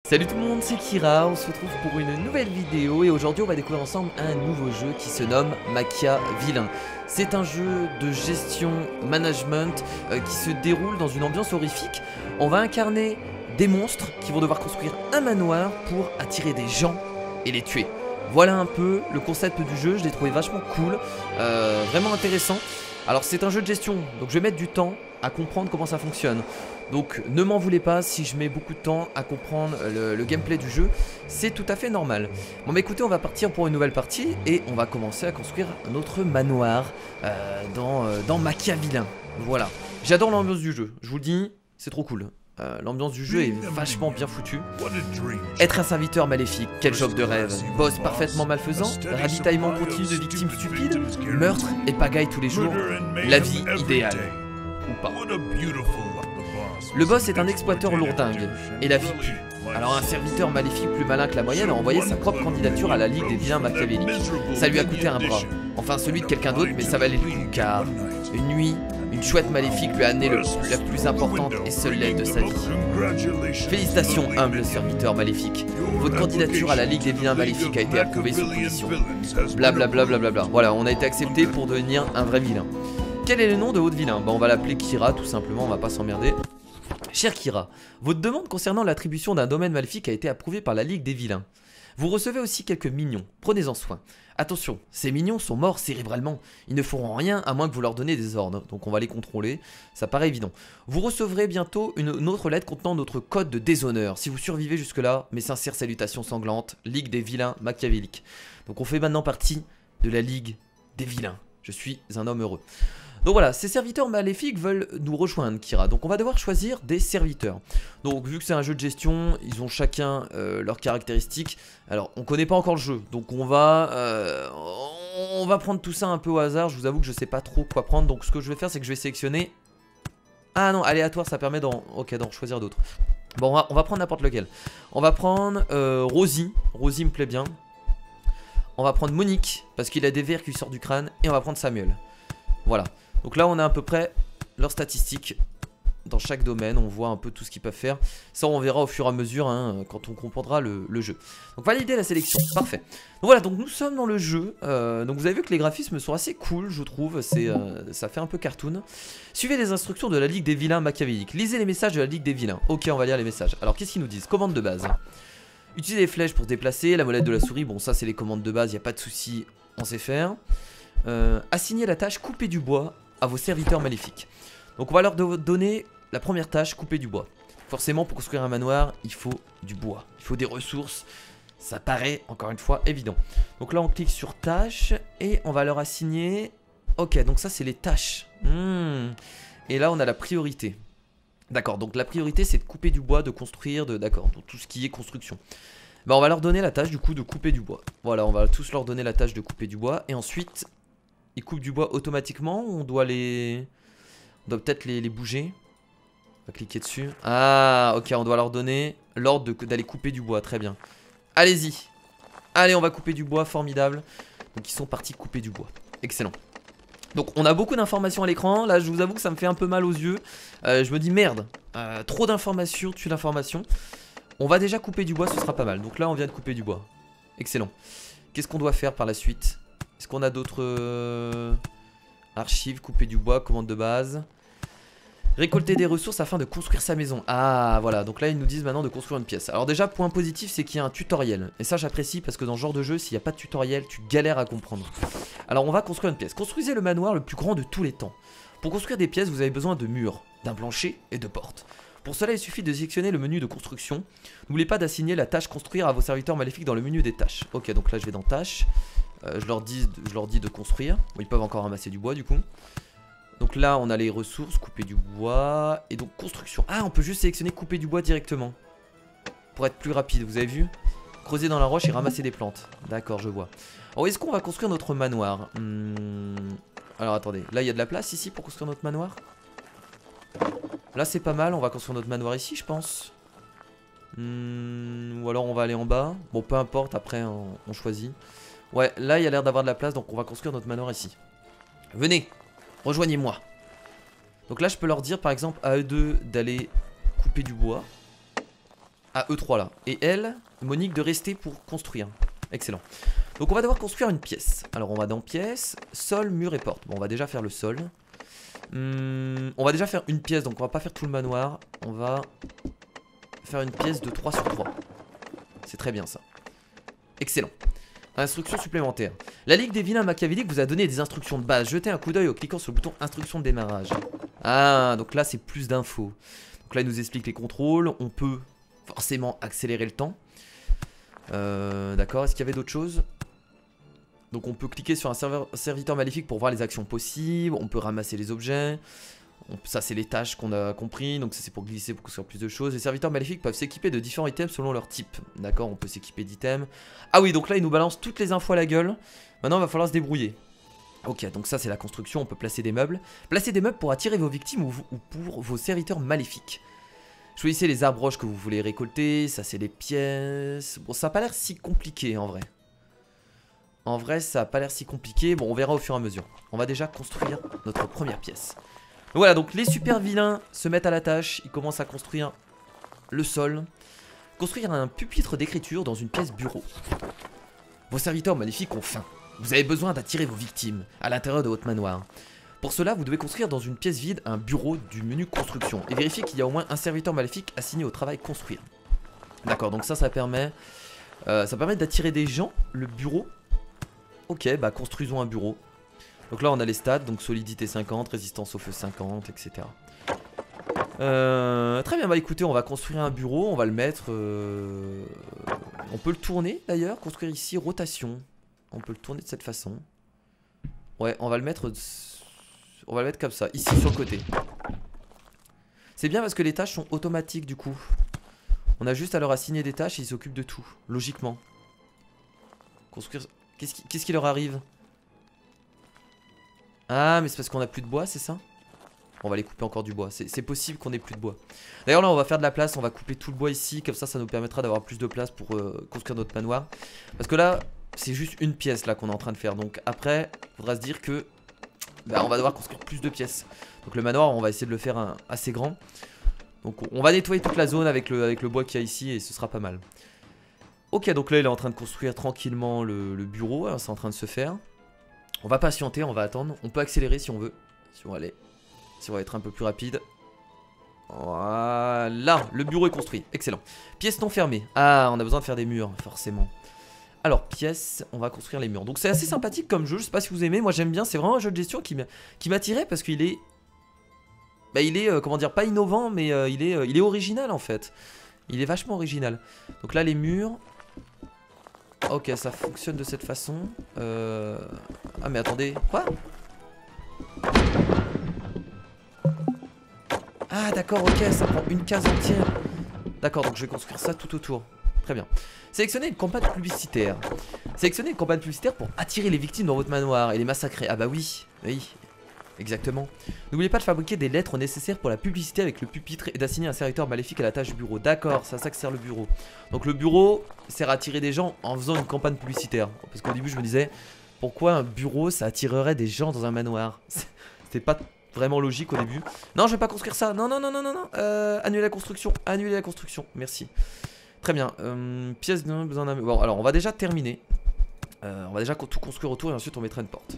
Salut tout le monde, c'est Kira, on se retrouve pour une nouvelle vidéo et aujourd'hui on va découvrir ensemble un nouveau jeu qui se nomme Machiavillain. C'est un jeu de gestion management qui se déroule dans une ambiance horrifique. On va incarner des monstres qui vont devoir construire un manoir pour attirer des gens et les tuer. Voilà un peu le concept du jeu, je l'ai trouvé vachement cool, vraiment intéressant. Alors c'est un jeu de gestion, donc je vais mettre du temps à comprendre comment ça fonctionne. Donc ne m'en voulez pas si je mets beaucoup de temps à comprendre le gameplay du jeu, c'est tout à fait normal. Bon bah écoutez, on va partir pour une nouvelle partie et on va commencer à construire notre manoir dans Machiavillain. Voilà, j'adore l'ambiance du jeu, je vous le dis, c'est trop cool. L'ambiance du jeu est vachement bien foutue. Être un serviteur maléfique, quel job de rêve. Boss parfaitement malfaisant, ravitaillement continu de victimes stupides, meurtre et pagaille tous les jours, la vie idéale. Ou pas. Le boss est un exploiteur lourdingue, et la vie pue. Alors un serviteur maléfique plus malin que la moyenne a envoyé sa propre candidature à la Ligue des vilains machiavéliques. Ça lui a coûté un bras, enfin celui de quelqu'un d'autre, mais ça valait le coup car une nuit, une chouette maléfique lui a amené la plus importante et seule lettre de sa vie. Félicitations humble serviteur maléfique. Votre candidature à la Ligue des vilains maléfiques a été approuvée sous condition. Blablabla. Voilà, on a été accepté pour devenir un vrai vilain. Quel est le nom de votre vilain? Bah on va l'appeler Kira tout simplement, on va pas s'emmerder. Cher Kira, votre demande concernant l'attribution d'un domaine maléfique a été approuvée par la Ligue des vilains. Vous recevez aussi quelques minions, prenez-en soin. Attention, ces minions sont morts cérébralement, ils ne feront rien à moins que vous leur donnez des ordres, donc on va les contrôler, ça paraît évident. Vous recevrez bientôt une autre lettre contenant notre code de déshonneur. Si vous survivez jusque là, mes sincères salutations sanglantes, Ligue des vilains machiavéliques. Donc on fait maintenant partie de la Ligue des vilains, je suis un homme heureux. Donc voilà, ces serviteurs maléfiques veulent nous rejoindre, Kira. Donc on va devoir choisir des serviteurs. Donc vu que c'est un jeu de gestion, ils ont chacun leurs caractéristiques. Alors on connaît pas encore le jeu, donc on va prendre tout ça un peu au hasard. Je vous avoue que je sais pas trop quoi prendre. Donc ce que je vais faire, c'est que je vais sélectionner... Ah non, aléatoire, ça permet d'en choisir d'autres. Bon, on va prendre n'importe lequel. On va prendre Rosie. Rosie me plaît bien. On va prendre Monique, parce qu'il a des vers qui sortent du crâne. Et on va prendre Samuel. Voilà. Donc là on a à peu près leurs statistiques dans chaque domaine, on voit un peu tout ce qu'ils peuvent faire. Ça on verra au fur et à mesure hein, quand on comprendra le jeu. Donc valider la sélection, parfait. Donc voilà, donc nous sommes dans le jeu. Donc vous avez vu que les graphismes sont assez cool je trouve, ça fait un peu cartoon. Suivez les instructions de la Ligue des vilains machiavéliques. Lisez les messages de la Ligue des vilains. Ok, on va lire les messages. Alors qu'est-ce qu'ils nous disent? Commande de base. Utilisez les flèches pour se déplacer, la molette de la souris, bon ça c'est les commandes de base, il n'y a pas de souci, on sait faire. Assignez la tâche couper du bois à vos serviteurs maléfiques. Donc on va leur donner la première tâche, couper du bois. Forcément pour construire un manoir il faut du bois, il faut des ressources. Ça paraît encore une fois évident. Donc là on clique sur tâche et on va leur assigner. Ok, donc ça c'est les tâches. Et là on a la priorité. D'accord, donc la priorité c'est de couper du bois, de construire, d'accord, donc tout ce qui est construction. Bah on va leur donner la tâche du coup de couper du bois. Voilà, on va tous leur donner la tâche de couper du bois. Et ensuite, ils coupent du bois automatiquement. On doit peut-être les bouger. On va cliquer dessus. Ah, ok, on doit leur donner l'ordre d'aller couper du bois. Très bien. Allez-y. Allez, on va couper du bois, formidable. Donc ils sont partis couper du bois. Excellent. Donc on a beaucoup d'informations à l'écran. Là, je vous avoue que ça me fait un peu mal aux yeux. Je me dis merde. Trop d'informations, tue l'information. On va déjà couper du bois, ce sera pas mal. Donc là on vient de couper du bois. Excellent. Qu'est-ce qu'on doit faire par la suite? Est-ce qu'on a d'autres archives? Couper du bois, commande de base. Récolter des ressources afin de construire sa maison. Ah voilà, donc là ils nous disent maintenant de construire une pièce. Alors déjà point positif c'est qu'il y a un tutoriel. Et ça j'apprécie parce que dans ce genre de jeu s'il n'y a pas de tutoriel tu galères à comprendre. Alors on va construire une pièce. Construisez le manoir le plus grand de tous les temps. Pour construire des pièces vous avez besoin de murs, d'un plancher et de portes. Pour cela, il suffit de sélectionner le menu de construction. N'oubliez pas d'assigner la tâche construire à vos serviteurs maléfiques dans le menu des tâches. Ok, donc là je vais dans tâches. Je leur dis de construire. Bon, ils peuvent encore ramasser du bois du coup. Donc là on a les ressources, couper du bois. Et donc construction. Ah, on peut juste sélectionner couper du bois directement. Pour être plus rapide, vous avez vu? Creuser dans la roche et ramasser des plantes. D'accord, je vois. Alors est-ce qu'on va construire notre manoir? Alors attendez, là il y a de la place ici pour construire notre manoir? Là c'est pas mal, on va construire notre manoir ici je pense. Ou alors on va aller en bas. Bon peu importe, après on choisit. Ouais, là il y a l'air d'avoir de la place, donc on va construire notre manoir ici. Venez, rejoignez-moi. Donc là je peux leur dire par exemple à eux deux d'aller couper du bois. Ah, E3 là. Et elle, Monique, de rester pour construire. Excellent. Donc on va devoir construire une pièce. Alors on va dans pièce, sol, mur et porte. Bon, on va déjà faire le sol. On va déjà faire une pièce, donc on va pas faire tout le manoir. On va faire une pièce de 3 sur 3. C'est très bien ça. Excellent. Instructions supplémentaires. La Ligue des vilains machiavéliques vous a donné des instructions de base. Jetez un coup d'œil en cliquant sur le bouton instruction de démarrage. Ah, donc là c'est plus d'infos. Donc là il nous explique les contrôles. On peut forcément accélérer le temps. D'accord, est-ce qu'il y avait d'autres choses? Donc on peut cliquer sur un serviteur maléfique pour voir les actions possibles. On peut ramasser les objets. Ça c'est les tâches qu'on a compris. Donc ça c'est pour glisser, pour construire plus de choses. Les serviteurs maléfiques peuvent s'équiper de différents items selon leur type. D'accord, on peut s'équiper d'items. Ah oui, donc là il nous balance toutes les infos à la gueule. Maintenant il va falloir se débrouiller. Ok, donc ça c'est la construction, on peut placer des meubles. Placez des meubles pour attirer vos victimes ou pour vos serviteurs maléfiques. Choisissez les arbres roches que vous voulez récolter. Ça c'est les pièces. Bon, ça a pas l'air si compliqué en vrai. En vrai ça a pas l'air si compliqué. Bon, on verra au fur et à mesure. On va déjà construire notre première pièce. Voilà, donc les super vilains se mettent à la tâche. Ils commencent à construire le sol. Construire un pupitre d'écriture dans une pièce bureau. Vos serviteurs maléfiques ont faim. Vous avez besoin d'attirer vos victimes à l'intérieur de votre manoir. Pour cela, vous devez construire dans une pièce vide un bureau du menu construction. Et vérifier qu'il y a au moins un serviteur maléfique assigné au travail construire. D'accord, donc ça permet d'attirer des gens, le bureau. Ok, bah construisons un bureau. Donc là on a les stats, donc solidité 50, résistance au feu 50, etc. Très bien, bah écoutez, on va construire un bureau, on va le mettre... On peut le tourner d'ailleurs, construire ici, rotation. On peut le tourner de cette façon. Ouais, on va le mettre comme ça, ici sur le côté. C'est bien parce que les tâches sont automatiques du coup. On a juste à leur assigner des tâches et ils s'occupent de tout, logiquement. Construire... Qu'est-ce qui leur arrive? Ah, mais c'est parce qu'on a plus de bois, c'est ça? On va les couper encore du bois. C'est possible qu'on ait plus de bois. D'ailleurs, là, on va faire de la place. On va couper tout le bois ici. Comme ça nous permettra d'avoir plus de place pour construire notre manoir. Parce que là, c'est juste une pièce là qu'on est en train de faire. Donc après, il faudra se dire que bah, on va devoir construire plus de pièces. Donc le manoir, on va essayer de le faire assez grand. Donc on va nettoyer toute la zone avec le bois qu'il y a ici et ce sera pas mal. Ok, donc là, il est en train de construire tranquillement le bureau. Alors, c'est en train de se faire. On va patienter, on va attendre. On peut accélérer si on veut. Si on va être un peu plus rapide. Voilà, le bureau est construit. Excellent. Pièce non fermée. Ah, on a besoin de faire des murs, forcément. Alors, pièce, on va construire les murs. Donc, c'est assez sympathique comme jeu. Je sais pas si vous aimez. Moi, j'aime bien. C'est vraiment un jeu de gestion qui m'attirait parce qu'il est. Bah, il est, comment dire, pas innovant, mais il est original en fait. Il est vachement original. Donc là, les murs. Ok, ça fonctionne de cette façon. Ah mais attendez, quoi? Ah d'accord, ok, ça prend une case entière. D'accord, donc je vais construire ça tout autour. Très bien. Sélectionnez une campagne publicitaire. Sélectionnez une campagne publicitaire pour attirer les victimes dans votre manoir et les massacrer. Ah bah oui, oui, exactement. N'oubliez pas de fabriquer des lettres nécessaires pour la publicité avec le pupitre et d'assigner un serviteur maléfique à la tâche du bureau. D'accord, c'est à ça que sert le bureau. Donc le bureau sert à attirer des gens en faisant une campagne publicitaire. Parce qu'au début je me disais, pourquoi un bureau ça attirerait des gens dans un manoir? C'était pas vraiment logique au début. Non, je vais pas construire ça. Non, non, non, non, non, non. Annuler la construction. Annuler la construction. Merci. Très bien. Pièce de besoin d'un... Bon, alors on va déjà terminer. On va déjà tout construire autour et ensuite on mettra une porte.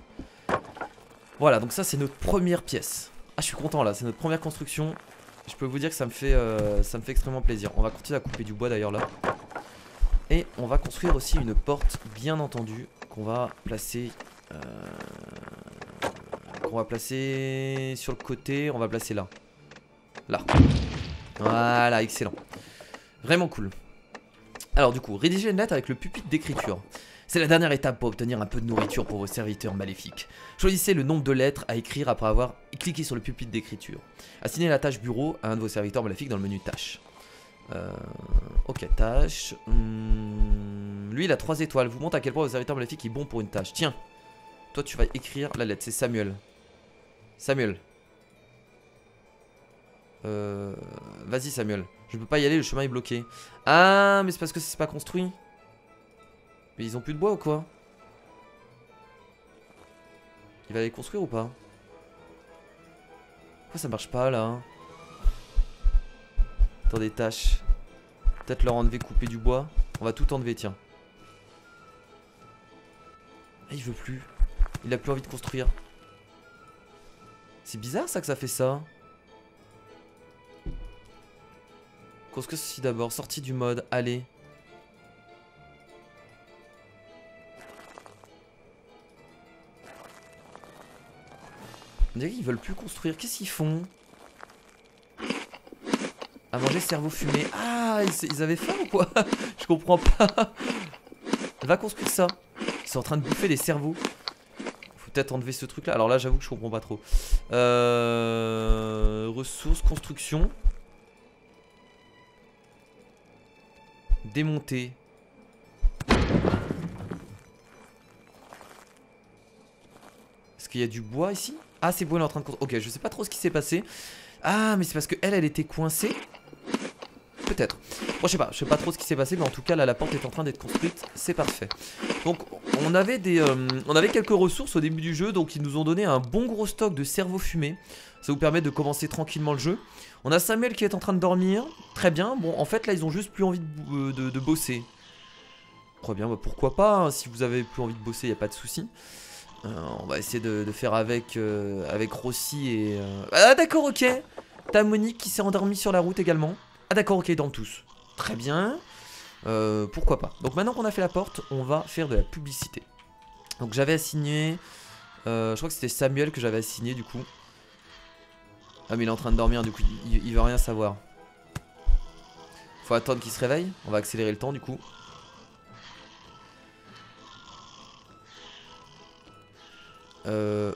Voilà, donc ça c'est notre première pièce. Ah, je suis content là, c'est notre première construction. Je peux vous dire que ça me fait extrêmement plaisir. On va continuer à couper du bois d'ailleurs là. Et on va construire aussi une porte, bien entendu, qu'on va placer sur le côté. On va placer là. Là. Voilà, excellent. Vraiment cool. Alors du coup, rédiger une lettre avec le pupitre d'écriture. C'est la dernière étape pour obtenir un peu de nourriture pour vos serviteurs maléfiques. Choisissez le nombre de lettres à écrire après avoir cliqué sur le pupitre d'écriture. Assignez la tâche bureau à un de vos serviteurs maléfiques dans le menu tâches. Ok, tâche. Lui, il a 3 étoiles. Vous montre à quel point votre serviteur maléfique est bon pour une tâche. Tiens, toi, tu vas écrire la lettre. C'est Samuel. Samuel. Vas-y, Samuel. Je peux pas y aller, le chemin est bloqué. Ah, mais c'est parce que c'est pas construit. Mais ils ont plus de bois ou quoi? Il va les construire ou pas? Pourquoi ça marche pas là? Attendez, tâche. peut-être leur enlever couper du bois. On va tout enlever, tiens. Ah, il veut plus. Il a plus envie de construire. C'est bizarre ça que ça fait ça. Construire ceci d'abord. Sortie du mode. Allez. On dirait qu'ils veulent plus construire. Qu'est-ce qu'ils font? À manger cerveau fumé. Ah, ils avaient faim ou quoi? Je comprends pas. Va construire ça. Ils sont en train de bouffer les cerveaux. Faut peut-être enlever ce truc là. Alors là j'avoue que je comprends pas trop. Ressources, construction. Démonter. Est-ce qu'il y a du bois ici? Ah c'est bon, elle est en train de construire. Ok, je sais pas trop ce qui s'est passé. Ah mais c'est parce que elle était coincée. Peut-être. Bon je sais pas trop ce qui s'est passé. Mais en tout cas là la porte est en train d'être construite. C'est parfait. Donc on avait quelques ressources au début du jeu. Donc ils nous ont donné un bon gros stock de cerveau fumé. Ça vous permet de commencer tranquillement le jeu. On a Samuel qui est en train de dormir. Très bien. Bon en fait là ils ont juste plus envie de bosser. Très bien, bah, pourquoi pas hein. Si vous avez plus envie de bosser, il n'y a pas de souci. On va essayer de faire avec Rossi et... Ah d'accord, ok. T'as Monique qui s'est endormie sur la route également. Ah d'accord, ok, ils dorment tous. Très bien. Pourquoi pas. Donc maintenant qu'on a fait la porte, on va faire de la publicité. Donc j'avais assigné... je crois que c'était Samuel que j'avais assigné du coup. Ah mais il est en train de dormir du coup, il veut rien savoir. Faut attendre qu'il se réveille. On va accélérer le temps du coup.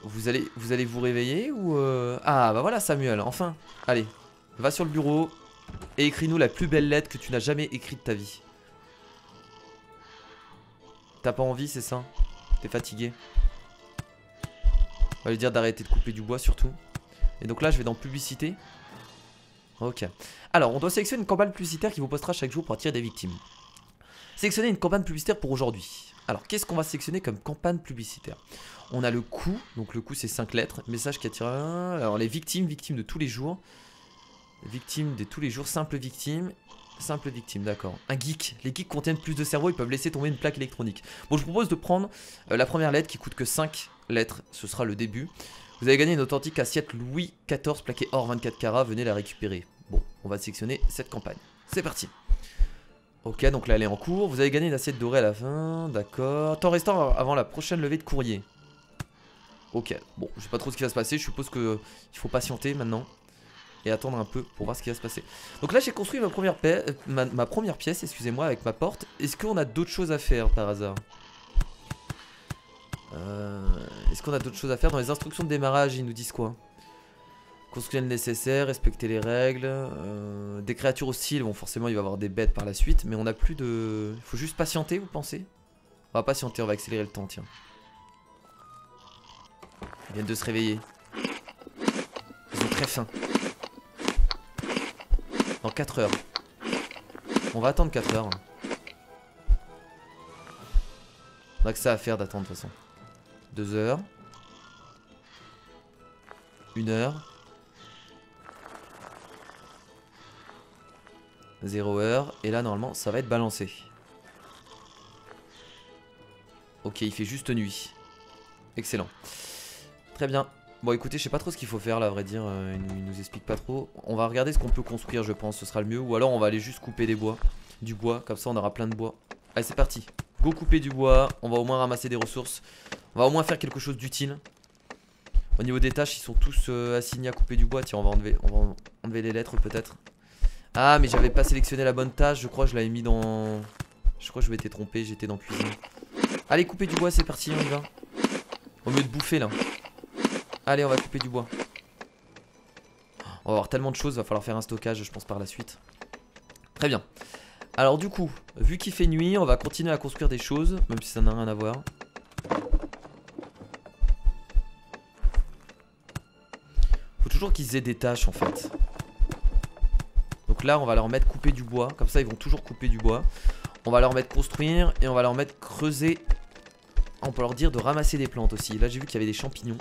Vous allez vous réveiller ou Ah bah voilà Samuel, enfin. Allez, va sur le bureau et écris-nous la plus belle lettre que tu n'as jamais écrite de ta vie. T'as pas envie, c'est ça? T'es fatigué? On va lui dire d'arrêter de couper du bois surtout. Et donc là je vais dans publicité. Ok. Alors on doit sélectionner une campagne publicitaire qui vous postera chaque jour pour attirer des victimes. Sélectionner une campagne publicitaire pour aujourd'hui. Alors qu'est-ce qu'on va sélectionner comme campagne publicitaire? On a le coût, donc le coût c'est 5 lettres. Message qui attire. Alors les victimes de tous les jours. Victimes de tous les jours, simple victime. Simple victime, d'accord. Un geek. Les geeks contiennent plus de cerveau, ils peuvent laisser tomber une plaque électronique. Bon, je vous propose de prendre la première lettre qui coûte que 5 lettres. Ce sera le début. Vous avez gagné une authentique assiette Louis XIV plaquée or 24 carats. Venez la récupérer. Bon, on va sélectionner cette campagne. C'est parti. Ok, donc là elle est en cours. Vous avez gagné une assiette dorée à la fin. D'accord. Temps restant avant la prochaine levée de courrier. Ok, bon, je sais pas trop ce qui va se passer. Je suppose qu'il faut patienter maintenant. Et attendre un peu pour voir ce qui va se passer. Donc là j'ai construit ma première pièce, excusez-moi, avec ma porte. Est-ce qu'on a d'autres choses à faire par hasard? Est-ce qu'on a d'autres choses à faire? Dans les instructions de démarrage, ils nous disent quoi? Construire le nécessaire, respecter les règles. Des créatures hostiles, bon forcément il va y avoir des bêtes par la suite. Mais on a plus de... Il faut juste patienter, vous pensez? On va patienter, on va accélérer le temps, tiens. Ils viennent de se réveiller. Ils ont très faim. Dans 4 heures. On va attendre 4 heures. On a que ça à faire d'attendre de toute façon. 2 heures. 1 heure. 0 heure. Et là normalement ça va être balancé. Ok, il fait juste nuit. Excellent. Très bien. Bon écoutez, je sais pas trop ce qu'il faut faire là, à vrai dire, il nous explique pas trop. On va regarder ce qu'on peut construire, je pense, ce sera le mieux. Ou alors on va aller juste couper du bois, comme ça on aura plein de bois. Allez c'est parti, go couper du bois, on va au moins ramasser des ressources. On va au moins faire quelque chose d'utile. Au niveau des tâches, ils sont tous assignés à couper du bois. Tiens, on va enlever les lettres peut-être. Ah mais j'avais pas sélectionné la bonne tâche, je crois que je l'avais mis dans... Je crois que je m'étais trompé, j'étais dans cuisine. Allez couper du bois, c'est parti, on y va. Au lieu de bouffer là. Allez, on va couper du bois. On va avoir tellement de choses, va falloir faire un stockage, je pense, par la suite. Très bien. Alors du coup, vu qu'il fait nuit, on va continuer à construire des choses, même si ça n'a rien à voir. Faut toujours qu'ils aient des tâches en fait. Donc là, on va leur mettre couper du bois, comme ça ils vont toujours couper du bois. On va leur mettre construire et on va leur mettre creuser. On peut leur dire de ramasser des plantes aussi. Là, j'ai vu qu'il y avait des champignons.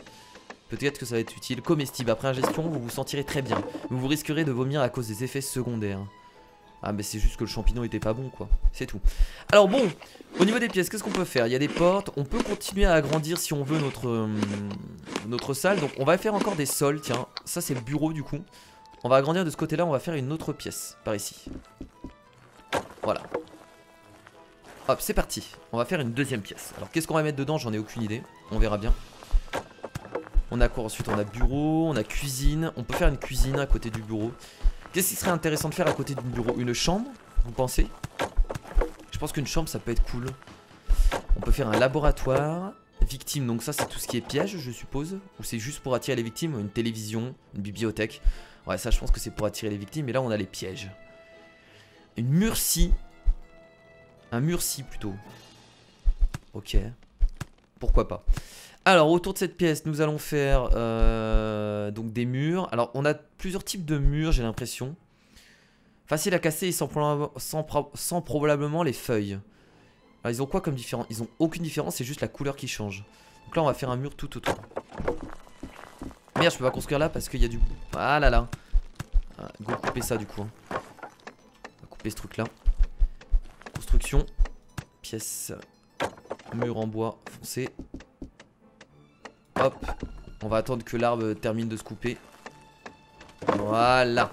Peut-être que ça va être utile. Comestible. Après ingestion, vous vous sentirez très bien. Mais vous risquerez de vomir à cause des effets secondaires. Ah mais c'est juste que le champignon était pas bon quoi, c'est tout. Alors bon, au niveau des pièces, qu'est-ce qu'on peut faire? Il y a des portes, on peut continuer à agrandir si on veut notre salle. Donc on va faire encore des sols, tiens, ça c'est le bureau du coup. On va agrandir de ce côté là, on va faire une autre pièce, par ici. Voilà. Hop, c'est parti, on va faire une deuxième pièce. Alors qu'est-ce qu'on va mettre dedans? J'en ai aucune idée, on verra bien. On a quoi ensuite? On a bureau, on a cuisine, on peut faire une cuisine à côté du bureau. Qu'est-ce qui serait intéressant de faire à côté du bureau? Une chambre, vous pensez? Je pense qu'une chambre ça peut être cool. On peut faire un laboratoire. Victime, donc ça c'est tout ce qui est piège je suppose. Ou c'est juste pour attirer les victimes? Une télévision, une bibliothèque. Ouais ça je pense que c'est pour attirer les victimes. Mais là on a les pièges. Une murcie. Un murcie plutôt. Ok. Pourquoi pas. Alors autour de cette pièce nous allons faire donc des murs. Alors on a plusieurs types de murs j'ai l'impression. Facile à casser et sans probablement les feuilles. Alors ils ont quoi comme différence? Ils ont aucune différence, c'est juste la couleur qui change. Donc là on va faire un mur tout autour. Merde je peux pas construire là parce qu'il y a du... Ah là là. Ah, go couper ça du coup hein. On va couper ce truc là. Construction. Pièce. Mur en bois foncé. Hop, on va attendre que l'arbre termine de se couper. Voilà.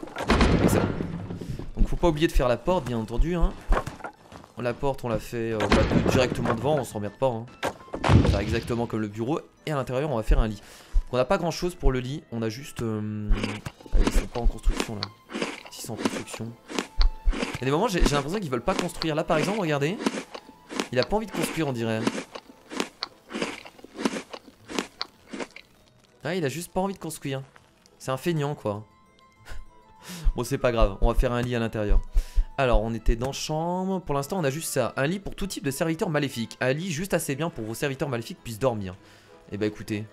Excellent. Donc faut pas oublier de faire la porte bien entendu hein. La porte on la fait directement devant, on s'en emmerde pas hein. On va faire exactement comme le bureau. Et à l'intérieur on va faire un lit. Donc, on n'a pas grand chose pour le lit. On a juste allez, ils sont pas en construction là. S'ils sont en construction. Il y a des moments j'ai l'impression qu'ils veulent pas construire. Là par exemple regardez. Il a pas envie de construire on dirait. Ah il a juste pas envie de construire. C'est un feignant quoi. Bon c'est pas grave, on va faire un lit à l'intérieur. Alors on était dans chambre. Pour l'instant on a juste ça. Un lit pour tout type de serviteurs maléfiques. Un lit juste assez bien pour vos serviteurs maléfiques puissent dormir. Et bah écoutez,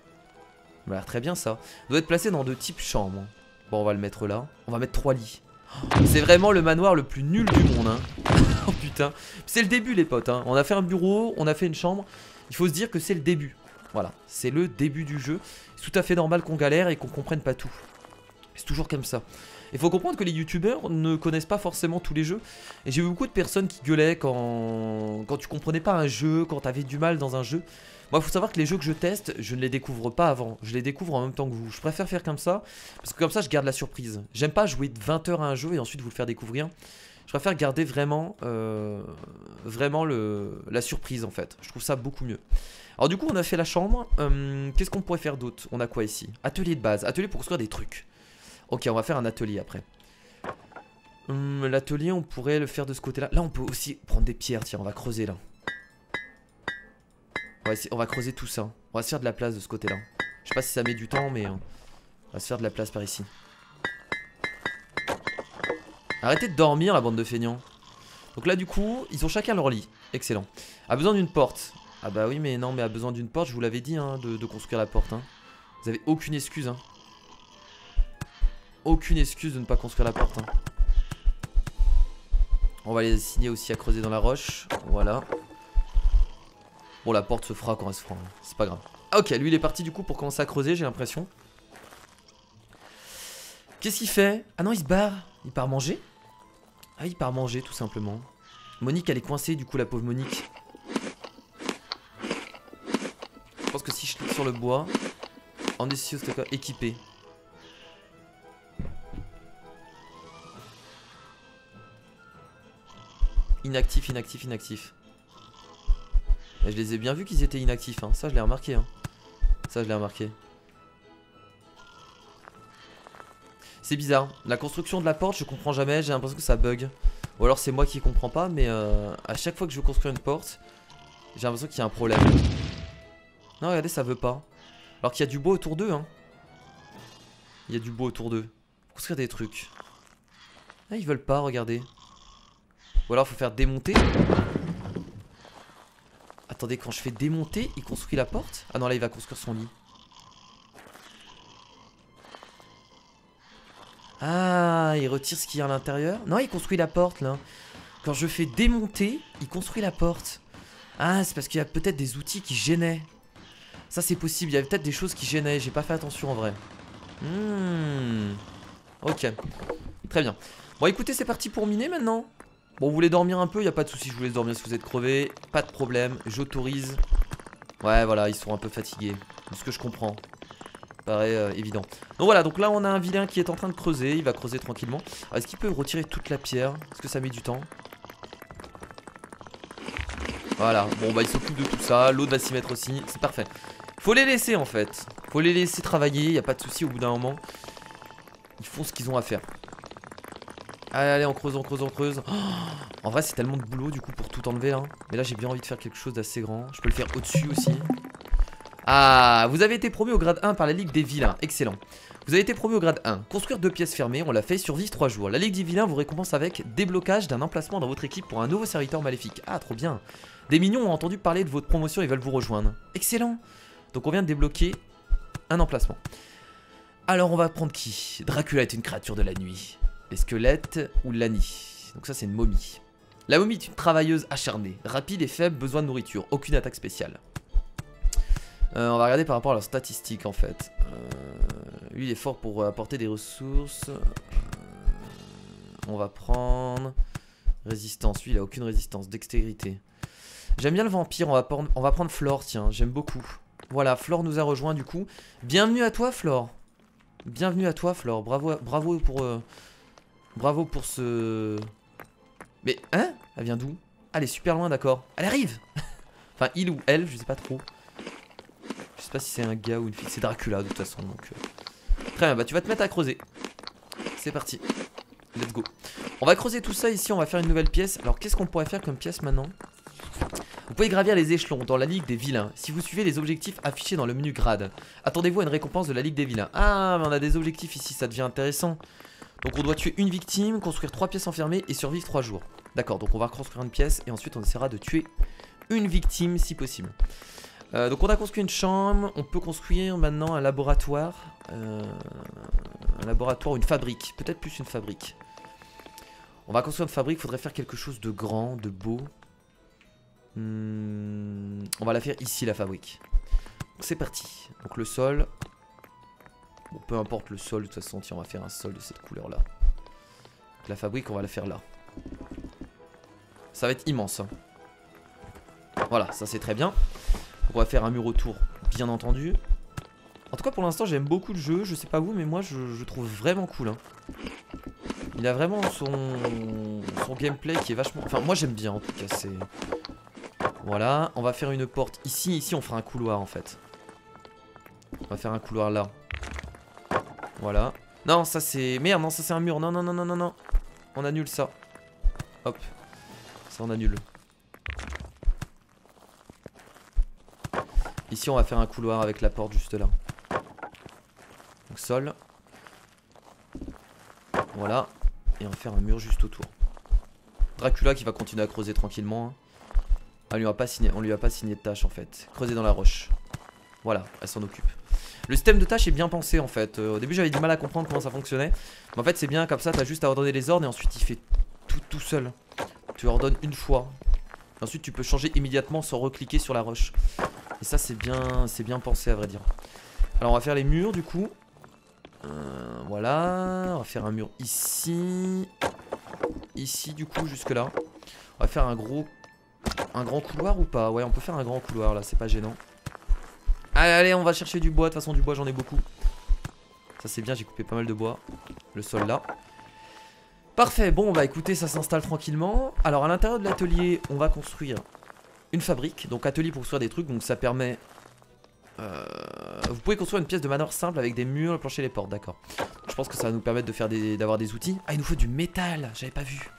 ça a l'air très bien ça. Doit être placé dans 2 types chambres. Bon on va le mettre là. On va mettre 3 lits. C'est vraiment le manoir le plus nul du monde hein. Oh putain. C'est le début les potes hein. On a fait un bureau, on a fait une chambre. Il faut se dire que c'est le début. Voilà, c'est le début du jeu. C'est tout à fait normal qu'on galère et qu'on comprenne pas tout. C'est toujours comme ça. Il faut comprendre que les youtubeurs ne connaissent pas forcément tous les jeux. Et j'ai vu beaucoup de personnes qui gueulaient quand tu comprenais pas un jeu, quand t'avais du mal dans un jeu. Moi il faut savoir que les jeux que je teste, je ne les découvre pas avant. Je les découvre en même temps que vous. Je préfère faire comme ça, parce que comme ça je garde la surprise. J'aime pas jouer 20 heures à un jeu et ensuite vous le faire découvrir. Je préfère garder vraiment, la surprise en fait. Je trouve ça beaucoup mieux. Alors du coup on a fait la chambre. Qu'est-ce qu'on pourrait faire d'autre? On a quoi ici? Atelier de base, atelier pour construire des trucs. Ok on va faire un atelier après. L'atelier on pourrait le faire de ce côté là. Là on peut aussi prendre des pierres, tiens on va creuser là. On va creuser tout ça. On va se faire de la place de ce côté là. Je sais pas si ça met du temps mais on va se faire de la place par ici. Arrêtez de dormir la bande de feignants. Donc là du coup ils ont chacun leur lit. Excellent. A besoin d'une porte. Ah bah oui mais non mais a besoin d'une porte. Je vous l'avais dit hein, de construire la porte hein. Vous avez aucune excuse hein. Aucune excuse de ne pas construire la porte hein. On va les assigner aussi à creuser dans la roche. Voilà. Bon la porte se fera quand elle se fera hein. C'est pas grave. Ok lui il est parti du coup pour commencer à creuser j'ai l'impression. Qu'est-ce qu'il fait? Ah non il se barre. Il part manger. Ah il part manger tout simplement. Monique elle est coincée du coup la pauvre Monique. Je pense que si je clique sur le bois. En essayant c'était quoi? Équipé. Inactif, inactif, inactif. Et je les ai bien vus qu'ils étaient inactifs hein. Ça je l'ai remarqué hein. Ça je l'ai remarqué. C'est bizarre, la construction de la porte je comprends jamais, j'ai l'impression que ça bug. Ou alors c'est moi qui comprends pas mais à chaque fois que je veux construire une porte, j'ai l'impression qu'il y a un problème. Non regardez ça veut pas. Alors qu'il y a du bois autour d'eux hein. Il y a du bois autour d'eux. Construire des trucs. Ah ils veulent pas regardez. Ou alors faut faire démonter. Attendez quand je fais démonter il construit la porte. Ah non là il va construire son lit. Ah, il retire ce qu'il y a à l'intérieur. Non, il construit la porte là. Quand je fais démonter, il construit la porte. Ah, c'est parce qu'il y a peut-être des outils qui gênaient. Ça c'est possible, il y avait peut-être des choses qui gênaient. J'ai pas fait attention en vrai. Ok. Très bien. Bon écoutez, c'est parti pour miner maintenant. Bon, vous voulez dormir un peu, y a pas de souci, je vous laisse dormir si vous êtes crevé. Pas de problème, j'autorise. Ouais, voilà, ils sont un peu fatigués. De ce que je comprends. Paraît évident. Donc voilà, donc là on a un vilain qui est en train de creuser. Il va creuser tranquillement. Est-ce qu'il peut retirer toute la pierre? Est-ce que ça met du temps? Voilà, bon bah il s'occupe de tout ça. L'autre va s'y mettre aussi, c'est parfait. Faut les laisser en fait. Faut les laisser travailler, y a pas de souci au bout d'un moment. Ils font ce qu'ils ont à faire. Allez, allez, on creuse, on creuse, on creuse. Oh, en vrai c'est tellement de boulot du coup pour tout enlever là. Mais là j'ai bien envie de faire quelque chose d'assez grand. Je peux le faire au-dessus aussi. Ah, vous avez été promu au grade 1 par la Ligue des Vilains, excellent. Vous avez été promu au grade 1, construire 2 pièces fermées, on l'a fait, survivre 3 jours. La Ligue des Vilains vous récompense avec déblocage d'un emplacement dans votre équipe pour un nouveau serviteur maléfique. Ah, trop bien. Des mignons ont entendu parler de votre promotion et veulent vous rejoindre. Excellent. Donc on vient de débloquer un emplacement. Alors on va prendre qui? Dracula est une créature de la nuit. Les squelettes ou l'Ani. Donc ça c'est une momie. La momie est une travailleuse acharnée, rapide et faible, besoin de nourriture, aucune attaque spéciale. On va regarder par rapport à leurs statistiques en fait. Lui il est fort pour apporter des ressources. On va prendre résistance. Lui il a aucune résistance. Dextérité. J'aime bien le vampire. On va prendre Flore. Tiens, j'aime beaucoup. Voilà, Flore nous a rejoint du coup. Bienvenue à toi Flore. Bienvenue à toi Flore. Bravo pour ce... Mais hein? Elle vient d'où? Elle est super loin, d'accord. Elle arrive. Enfin il ou elle, je sais pas trop. Je sais pas si c'est un gars ou une fille. C'est Dracula de toute façon donc très bien, bah tu vas te mettre à creuser. C'est parti. Let's go. On va creuser tout ça ici, on va faire une nouvelle pièce. Alors qu'est-ce qu'on pourrait faire comme pièce maintenant? Vous pouvez gravir les échelons dans la Ligue des Vilains si vous suivez les objectifs affichés dans le menu grade. Attendez-vous à une récompense de la Ligue des Vilains. Ah mais on a des objectifs ici, ça devient intéressant. Donc on doit tuer une victime, construire 3 pièces enfermées et survivre 3 jours. D'accord, donc on va construire une pièce et ensuite on essaiera de tuer une victime si possible. Donc on a construit une chambre, on peut construire maintenant un laboratoire. Une fabrique, peut-être plus une fabrique. On va construire une fabrique, il faudrait faire quelque chose de grand, de beau. On va la faire ici la fabrique. C'est parti. Donc le sol. Bon, peu importe le sol, de toute façon, tiens, on va faire un sol de cette couleur là. Donc, la fabrique, on va la faire là. Ça va être immense. Hein. Voilà, ça c'est très bien. Donc, on va faire un mur autour, bien entendu. En tout cas, pour l'instant, j'aime beaucoup le jeu. Je sais pas vous, mais moi, je trouve vraiment cool. Hein. Il a vraiment son gameplay qui est vachement... Enfin, moi, j'aime bien, en tout cas. C'est... Voilà, on va faire une porte ici. Ici, on fera un couloir, en fait. On va faire un couloir là. Voilà. Non, ça, c'est... Merde, non, ça, c'est un mur. Non, non, non, non, non, non. On annule ça. Hop. Ça, on annule. Ici on va faire un couloir avec la porte juste là. Donc sol. Voilà. Et on va faire un mur juste autour. Dracula qui va continuer à creuser tranquillement. On lui a pas signé de tâche en fait. Creuser dans la roche. Voilà, elle s'en occupe. Le système de tâches est bien pensé en fait. Au début j'avais du mal à comprendre comment ça fonctionnait. Mais en fait c'est bien comme ça, t'as juste à ordonner les ordres et ensuite il fait tout seul. Tu ordonnes une fois. Ensuite tu peux changer immédiatement sans recliquer sur la roche. Et ça c'est bien pensé à vrai dire. Alors on va faire les murs du coup. Voilà. On va faire un mur ici. Ici du coup jusque là. On va faire un grand couloir ou pas? Ouais on peut faire un grand couloir là, c'est pas gênant. Allez allez on va chercher du bois. De toute façon du bois j'en ai beaucoup. Ça c'est bien, j'ai coupé pas mal de bois. Le sol là. Parfait, bon bah écoutez ça s'installe tranquillement. Alors à l'intérieur de l'atelier on va construire une fabrique, donc atelier pour construire des trucs, donc ça permet... vous pouvez construire une pièce de manoir simple avec des murs, le plancher et les portes, d'accord. Je pense que ça va nous permettre de faire d'avoir des outils. Ah il nous faut du métal, j'avais pas vu.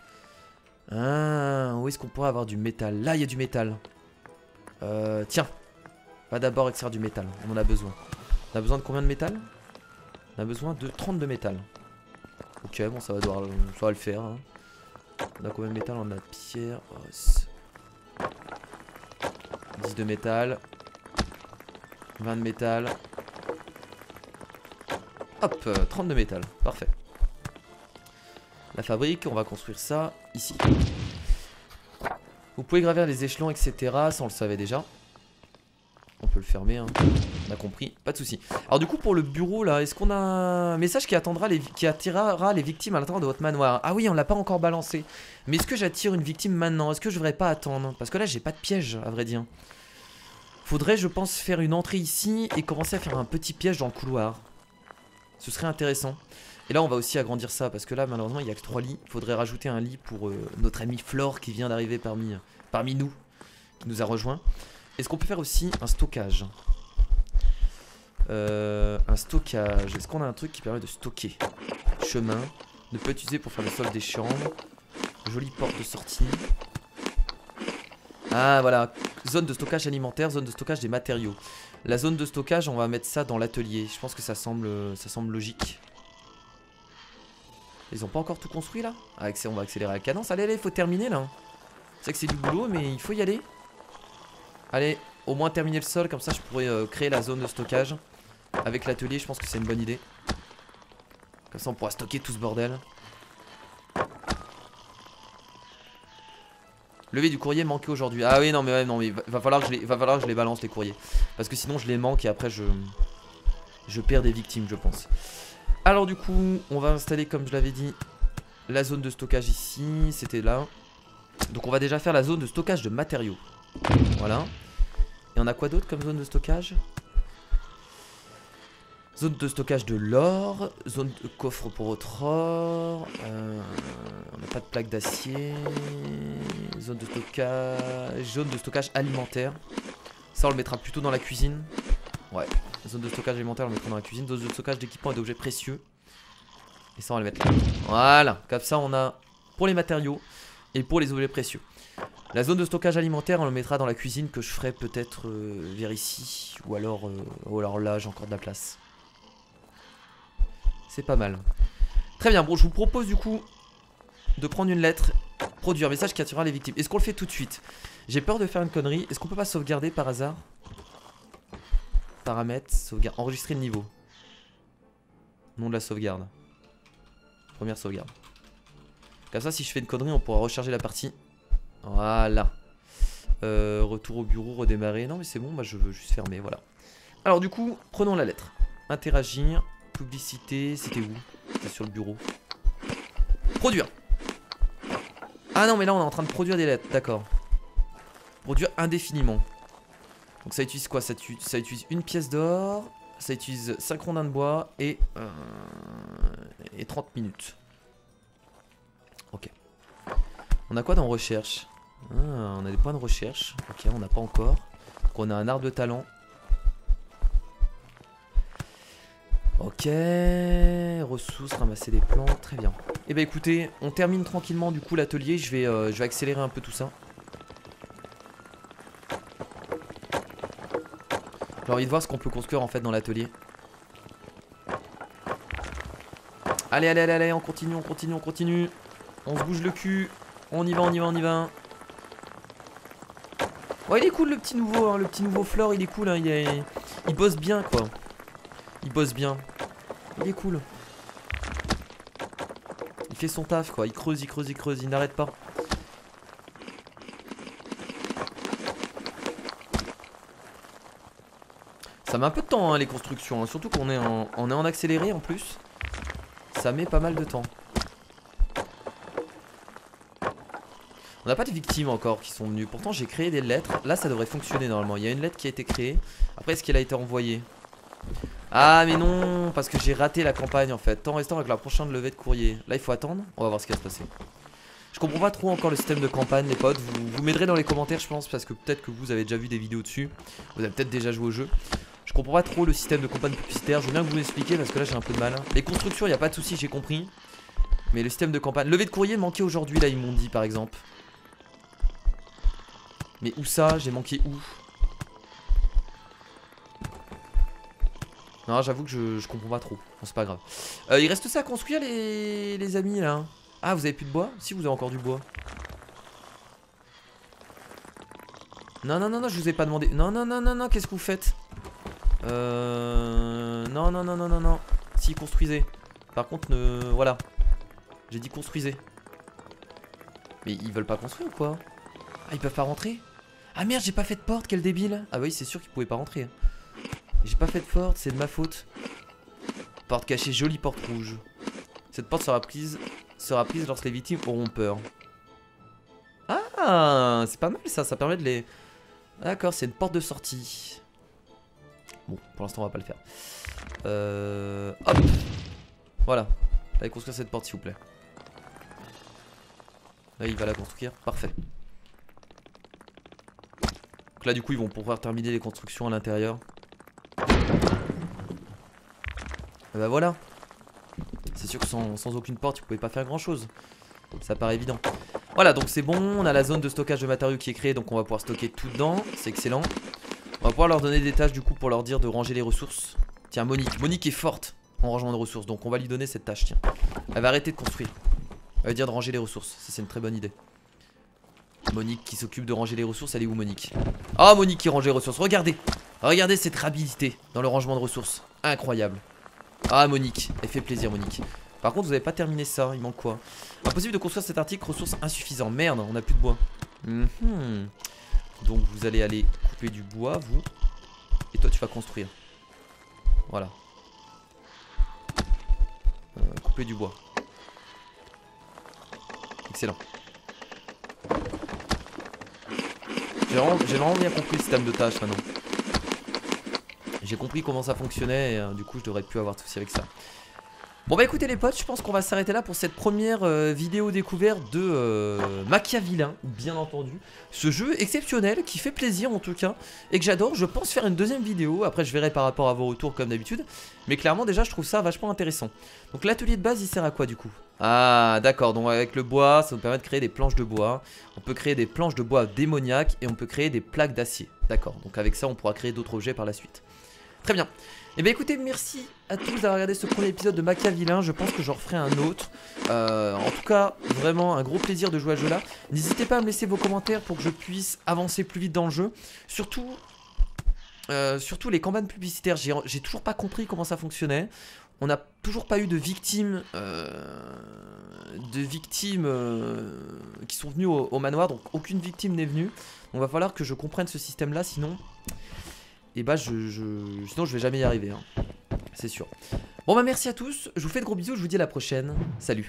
Ah, où est-ce qu'on pourrait avoir du métal? Là il y a du métal. Tiens, on va d'abord extraire du métal, on en a besoin. On a besoin de combien de métal? On a besoin de 30 de métal. Ok bon ça va le faire hein. On a combien de métal? On a pierre, os. 10 de métal. 20 de métal. Hop, 30 de métal. Parfait. La fabrique, on va construire ça ici. Vous pouvez gravir les échelons, etc. Ça, on le savait déjà. On peut le fermer. Hein. On a compris, pas de soucis. Alors du coup pour le bureau là, est-ce qu'on a un message qui attirera les victimes à l'intérieur de votre manoir? Ah oui, on l'a pas encore balancé. Mais est-ce que j'attire une victime maintenant? Est-ce que je devrais pas attendre? Parce que là j'ai pas de piège à vrai dire. Faudrait je pense faire une entrée ici et commencer à faire un petit piège dans le couloir. Ce serait intéressant. Et là on va aussi agrandir ça parce que là malheureusement il n'y a que 3 lits. Il faudrait rajouter un lit pour notre ami Flore qui vient d'arriver parmi nous, qui nous a rejoint. Est-ce qu'on peut faire aussi un stockage? Un stockage. Est-ce qu'on a un truc qui permet de stocker? Chemin. Ne peut être utilisé pour faire le sol des chambres. Jolie porte de sortie. Ah voilà. Zone de stockage alimentaire, zone de stockage des matériaux. La zone de stockage, on va mettre ça dans l'atelier. Je pense que ça semble logique. Ils ont pas encore tout construit là? Ah, on va accélérer la cadence. Allez, allez, il faut terminer là. C'est que c'est du boulot, mais il faut y aller. Allez, au moins terminer le sol, comme ça je pourrais créer la zone de stockage. Avec l'atelier, je pense que c'est une bonne idée. Comme ça on pourra stocker tout ce bordel. Levé du courrier manqué aujourd'hui. Ah oui, non mais, ouais, non, mais va falloir que je les balance les courriers. Parce que sinon je les manque et après je perds des victimes je pense. Alors du coup, on va installer comme je l'avais dit la zone de stockage ici. C'était là. Donc on va déjà faire la zone de stockage de matériaux. Voilà. Et on a quoi d'autre comme zone de stockage? Zone de stockage de l'or. Zone de coffre pour votre or. On n'a pas de plaque d'acier. Zone de stockage alimentaire. Ça on le mettra plutôt dans la cuisine. Ouais. Zone de stockage alimentaire on le mettra dans la cuisine. Zone de stockage d'équipements et d'objets précieux. Et ça on va le mettre là. Voilà. Comme ça on a pour les matériaux et pour les objets précieux. La zone de stockage alimentaire on le mettra dans la cuisine que je ferai peut-être vers ici. Ou alors là j'ai encore de la place. C'est pas mal. Très bien, bon je vous propose du coup de prendre une lettre. Produire, message qui attirera les victimes. Est-ce qu'on le fait tout de suite? J'ai peur de faire une connerie. Est-ce qu'on peut pas sauvegarder par hasard? Paramètres, sauvegarde, enregistrer le niveau. Nom de la sauvegarde. Première sauvegarde. Comme ça si je fais une connerie on pourra recharger la partie. Voilà. Retour au bureau, redémarrer. Non mais c'est bon, moi je veux juste fermer, voilà. Alors du coup, prenons la lettre. Interagir. Publicité, c'était où? C'était sur le bureau. Produire. Ah non mais là on est en train de produire des lettres, d'accord. Produire indéfiniment. Donc ça utilise quoi? Ça utilise une pièce d'or. Ça utilise 5 rondins de bois et 30 minutes. Ok. On a quoi dans recherche? On a des points de recherche. Ok, on n'a pas encore. Donc on a un arbre de talent. Ok, ressources, ramasser des plantes, très bien. Et bah écoutez, on termine tranquillement du coup l'atelier, je vais accélérer un peu tout ça. J'ai envie de voir ce qu'on peut construire en fait dans l'atelier. Allez, allez, allez, allez, on continue, on continue, on continue. On se bouge le cul, on y va, on y va, on y va. Ouais, il est cool le petit nouveau, hein, le petit nouveau Flore, il est cool, hein, il bosse bien quoi. Il bosse bien. Il est cool. Il fait son taf quoi. Il creuse, il creuse, il creuse. Il n'arrête pas. Ça met un peu de temps hein, les constructions. Hein. Surtout qu'on est en accéléré en plus. Ça met pas mal de temps. On n'a pas de victimes encore qui sont venues. Pourtant j'ai créé des lettres. Là ça devrait fonctionner normalement. Il y a une lettre qui a été créée. Après est-ce qu'elle a été envoyée? Ah mais non, parce que j'ai raté la campagne en fait. Temps restant avec la prochaine levée de courrier. Là il faut attendre, on va voir ce qui va se passer. Je comprends pas trop encore le système de campagne les potes. Vous m'aiderez dans les commentaires je pense. Parce que peut-être que vous avez déjà vu des vidéos dessus. Vous avez peut-être déjà joué au jeu. Je comprends pas trop le système de campagne publicitaire. Je veux bien que vous m'expliquiez parce que là j'ai un peu de mal. Les constructions il n'y a pas de souci, j'ai compris. Mais le système de campagne, levée de courrier manqué aujourd'hui là ils m'ont dit par exemple. Mais où ça? J'ai manqué où? Non, j'avoue que je comprends pas trop. Bon, c'est pas grave. Il reste ça à construire, les amis, là. Ah, vous avez plus de bois? Si, vous avez encore du bois. Non, non, non, non, je vous ai pas demandé. Non, non, non, non, non, qu'est-ce que vous faites? Non, non, non, non, non, non. Si, construisez. Par contre, voilà. J'ai dit construisez. Mais ils veulent pas construire ou quoi? Ah, ils peuvent pas rentrer? Ah merde, j'ai pas fait de porte, quel débile. Ah bah oui, c'est sûr qu'ils pouvaient pas rentrer. J'ai pas fait de porte, c'est de ma faute. Porte cachée, jolie porte rouge. Cette porte sera prise lorsque les victimes auront peur. Ah, c'est pas mal ça, ça permet de les... D'accord, c'est une porte de sortie. Bon, pour l'instant on va pas le faire. Hop. Voilà. Allez construire cette porte s'il vous plaît. Là il va la construire, parfait. Donc là du coup ils vont pouvoir terminer les constructions à l'intérieur. Et bah voilà. C'est sûr que sans aucune porte ils pouvaient pas faire grand chose. Ça paraît évident. Voilà, donc c'est bon, on a la zone de stockage de matériaux qui est créée, donc on va pouvoir stocker tout dedans, c'est excellent. On va pouvoir leur donner des tâches du coup pour leur dire de ranger les ressources. Tiens, Monique est forte en rangement de ressources, donc on va lui donner cette tâche, tiens. Elle va arrêter de construire. Elle va dire de ranger les ressources, ça c'est une très bonne idée. Monique qui s'occupe de ranger les ressources, elle est où Monique? Ah, Monique qui range les ressources, regardez. Regardez cette rapidité dans le rangement de ressources, incroyable. Ah Monique, elle fait plaisir Monique. Par contre vous avez pas terminé ça, il manque quoi? Impossible de construire cet article, ressources insuffisantes. Merde, on a plus de bois. Donc vous allez aller couper du bois, vous. Et toi tu vas construire. Voilà. Couper du bois. Excellent. J'ai vraiment bien compris le système de tâches maintenant. J'ai compris comment ça fonctionnait et du coup je devrais plus avoir de soucis avec ça. Bon bah écoutez les potes, je pense qu'on va s'arrêter là pour cette première vidéo découverte de Macchia Villain, bien entendu. Ce jeu exceptionnel qui fait plaisir en tout cas et que j'adore. Je pense faire une deuxième vidéo, après je verrai par rapport à vos retours comme d'habitude. Mais clairement déjà je trouve ça vachement intéressant. Donc l'atelier de base il sert à quoi du coup? Ah d'accord, donc avec le bois ça nous permet de créer des planches de bois. On peut créer des planches de bois démoniaques et on peut créer des plaques d'acier. D'accord, donc avec ça on pourra créer d'autres objets par la suite. Très bien. Et bien écoutez, merci à tous d'avoir regardé ce premier épisode de Macchia Villain. Je pense que j'en referai un autre. En tout cas, vraiment un gros plaisir de jouer à ce jeu-là. N'hésitez pas à me laisser vos commentaires pour que je puisse avancer plus vite dans le jeu. Surtout les campagnes publicitaires. J'ai toujours pas compris comment ça fonctionnait. On n'a toujours pas eu de victimes, qui sont venues au manoir. Donc aucune victime n'est venue. Donc va falloir que je comprenne ce système-là, sinon... Et bah sinon je vais jamais y arriver hein. C'est sûr. Bon bah merci à tous, je vous fais de gros bisous, je vous dis à la prochaine. Salut.